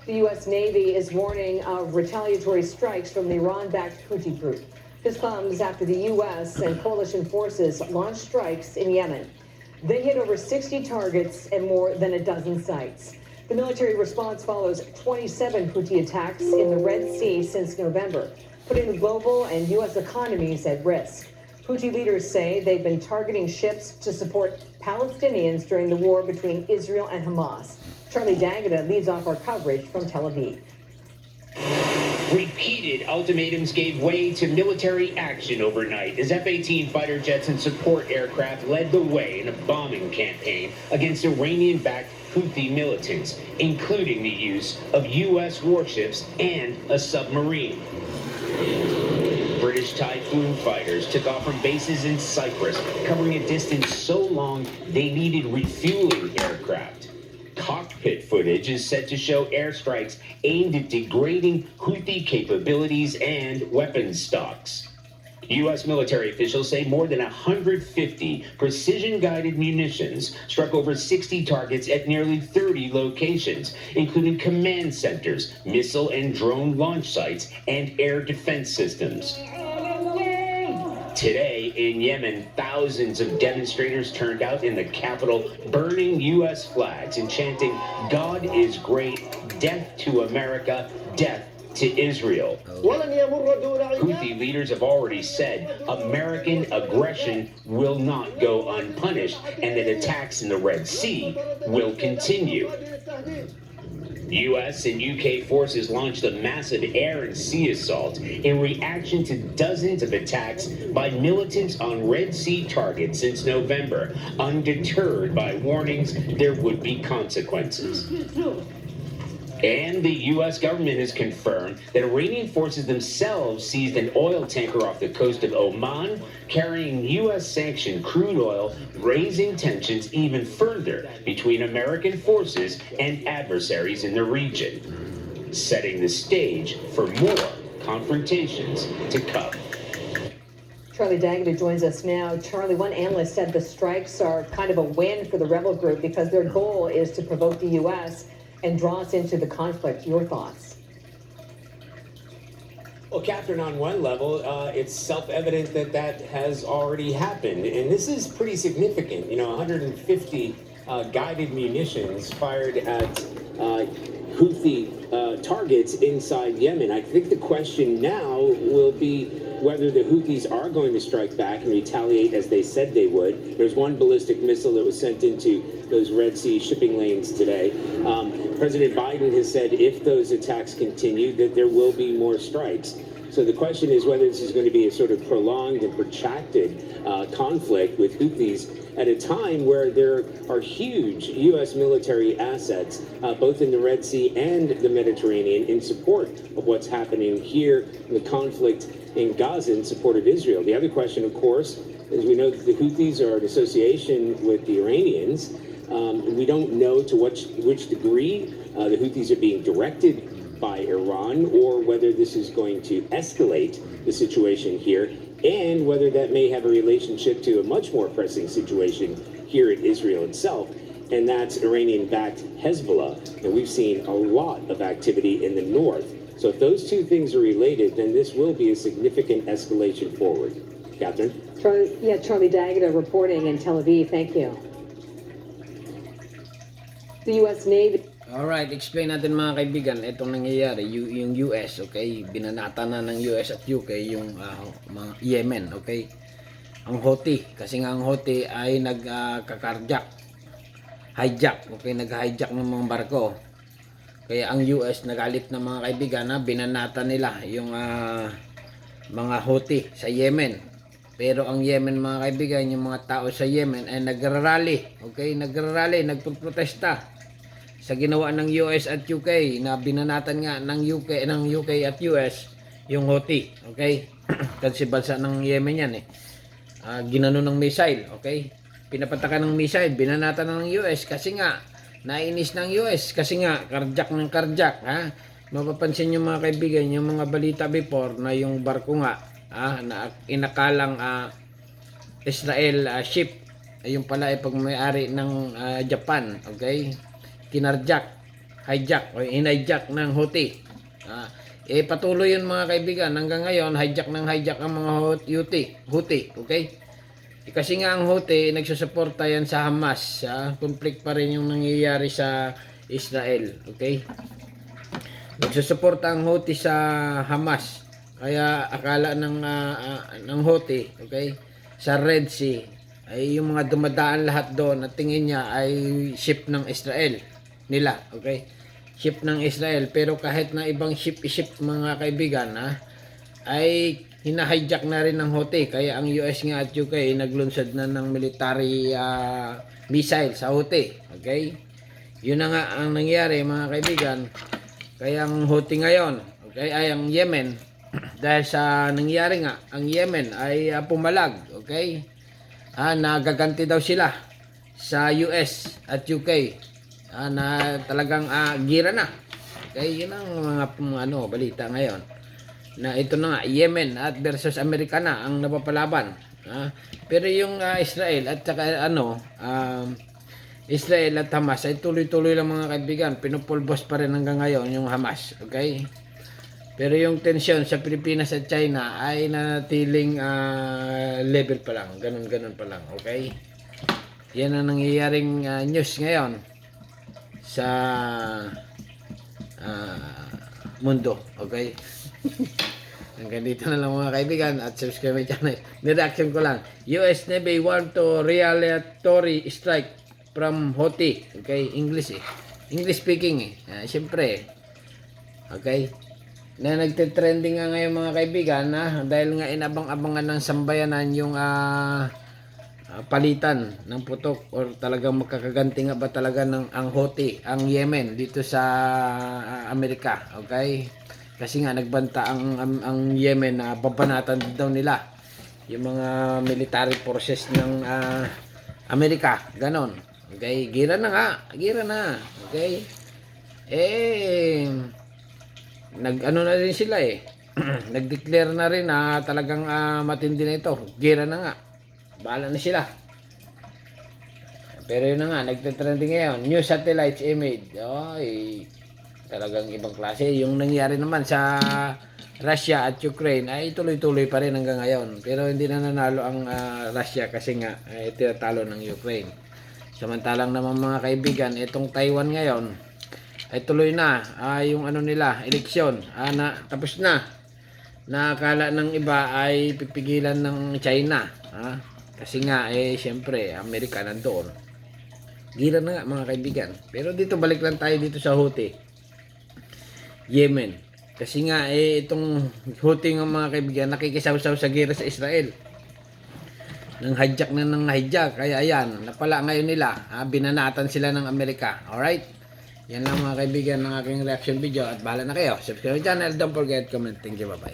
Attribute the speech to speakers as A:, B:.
A: The U.S. Navy is warning of retaliatory strikes from the Iran-backed Houthi group. This comes after the U.S. and coalition forces launched strikes in Yemen. They hit over 60 targets and more than a dozen sites. The military response follows 27 Houthi attacks in the Red Sea since November, putting the global and U.S. economies at risk. Houthi leaders say they've been targeting ships to support Palestinians during the war between Israel and Hamas. Charlie D'Agata leads off our coverage from Tel Aviv.
B: Repeated ultimatums gave way to military action overnight as F-18 fighter jets and support aircraft led the way in a bombing campaign against Iranian-backed Houthi militants, including the use of U.S. warships and a submarine. British Typhoon fighters took off from bases in Cyprus, covering a distance so long they needed refueling aircraft. Cockpit footage is said to show airstrikes aimed at degrading Houthi capabilities and weapons stocks. U.S. military officials say more than 150 precision-guided munitions struck over 60 targets at nearly 30 locations, including command centers, missile and drone launch sites, and air defense systems. Today in Yemen, thousands of demonstrators turned out in the capital, burning U.S. flags and chanting, "God is great, death to America, death to Israel." Houthi leaders have already said American aggression will not go unpunished and that attacks in the Red Sea will continue. U.S. and U.K. forces launched a massive air and sea assault in reaction to dozens of attacks by militants on Red Sea targets since November, undeterred by warnings there would be consequences. And the U.S. government has confirmed that Iranian forces themselves seized an oil tanker off the coast of Oman carrying U.S.-sanctioned crude oil, raising tensions even further between American forces and adversaries in the region, setting the stage for more confrontations to come.
A: Charlie D'Agata joins us now. Charlie, one analyst said the strikes are kind of a win for the rebel group because their goal is to provoke the U.S. and draw us into the conflict. Your thoughts?
C: Well, Catherine, on one level, it's self-evident that that has already happened. And this is pretty significant. You know, 150 guided munitions fired at Houthi targets inside Yemen. I think the question now will be whether the Houthis are going to strike back and retaliate as they said they would. There's one ballistic missile that was sent into those Red Sea shipping lanes today. President Biden has said if those attacks continue, that there will be more strikes. So the question is whether this is going to be a sort of prolonged and protracted conflict with Houthis at a time where there are huge U.S. military assets, both in the Red Sea and the Mediterranean, in support of what's happening here in the conflict in Gaza in support of Israel. The other question, of course, is we know that the Houthis are an association with the Iranians. We don't know to which degree the Houthis are being directed by Iran or whether this is going to escalate the situation here and whether that may have a relationship to a much more pressing situation here in Israel itself, and that's Iranian-backed Hezbollah. And we've seen a lot of activity in the north. So if those two things are related, then this will be a significant escalation forward. Catherine?
A: Charlie D'Agata reporting in Tel Aviv. Thank you. The U.S. Navy.
D: Alright, explain natin mga kaibigan itong nangyayari, yung US, okay? Binanata na ng US at UK yung mga Yemen, okay? Ang Houthi, kasi nga ang Houthi ay hijack, okay? Nag-hijack ng mga barko. Kaya ang US nagalit na mga kaibigan na binanata nila yung mga Houthi sa Yemen. Pero ang Yemen mga kaibigan, yung mga tao sa Yemen ay nagrarally, okay? Nagprotesta sa ginawa ng US at UK na binanatan nga ng UK at US yung Houthi, okay? Kasi bansa ng Yemen yan eh. Ginano ng missile, okay? Pinapatakan ng missile, binanatan ng US kasi nga nainis ng US kasi nga karjak, ha? Mapapansin nyo mga kaibigan, yung mga balita before na yung barko nga na inakalang Israel ship, yung pala ay pagmayari ng Japan, okay? Kinarjak hijack o in-hijack ng Houthi. Patuloy yun mga kaibigan. Hanggang ngayon, hijack ang mga Houthi. Okay? Kasi nga ang Houthi, nagsusuporta yan sa Hamas. Conflict pa rin yung nangyayari sa Israel. Okay? Nagsusuporta ang Houthi sa Hamas. Kaya akala ng Houthi, okay, sa Red Sea, ay yung mga dumadaan lahat doon at tingin niya ay ship ng Israel nila. Okay? Ship ng Israel. Pero kahit na ibang ship mga kaibigan, ay hina-hijack na rin ng Houthi. Kaya ang US nga at UK naglunsad na ng military missile sa Houthi. Okay? Yun na nga ang nangyari mga kaibigan. Kaya ang Houthi ngayon, okay, ay ang Yemen, dahil sa nangyari nga, ang Yemen ay pumalag. Okay? Nagaganti daw sila sa US at UK. Na talagang gira na. Okay? Yun ang mga balita ngayon. Na ito na nga, Yemen at versus Amerika na ang napapalaban. Pero yung Israel at saka Israel at Hamas ay tuloy-tuloy lang mga kaibigan. Pinupulbos pa rin hanggang ngayon yung Hamas. Okay? Pero yung tensyon sa Pilipinas at China ay natiling level pa lang. Ganun pa lang. Okay? Yan ang nangyayaring news ngayon sa mundo. Okay? Hanggang dito na lang mga kaibigan at subscribe my channel. Nireaction ko lang. US Navy warned to retaliatory strike from Houthi. Okay? English English speaking siyempre. Okay? Na nagte-trending nga ngayon mga kaibigan dahil nga inabang-abangan ng sambayanan yung palitan ng putok or talagang makakaganti nga ba talaga ng ang Houthi, ang Yemen dito sa Amerika. Okay? Kasi nga nagbanta ang Yemen na babanatan daw nila yung mga military forces ng Amerika. Ganon. Okay? Gira na. Okay? Nag-ano na rin sila nag-declare na rin na talagang matindi na ito. Gira na nga. Bahala na sila. Pero yun na nga, nagte-trending ngayon. New satellites image. Talagang ibang klase. Yung nangyari naman sa Russia at Ukraine ay tuloy-tuloy pa rin hanggang ngayon. Pero hindi na nanalo ang Russia kasi nga tinatalo ng Ukraine. Samantalang naman mga kaibigan, itong Taiwan ngayon ay tuloy na yung nila, eleksyon. Tapos na. Nakakala ng iba ay pipigilan ng China. Kasi nga, siyempre, Amerika nandoon. Gira na nga mga kaibigan. Pero dito, balik lang tayo dito sa Houthi. Yemen. Kasi nga, itong Houthi ng mga kaibigan, nakikisaw-saw sa gira sa Israel. Nang hijack. Kaya ayan, napala ngayon nila. Binanatan sila ng Amerika. Alright? Yan lang mga kaibigan ng aking reaction video. At bahala na kayo. Subscribe channel. Don't forget, comment. Thank you. Bye-bye.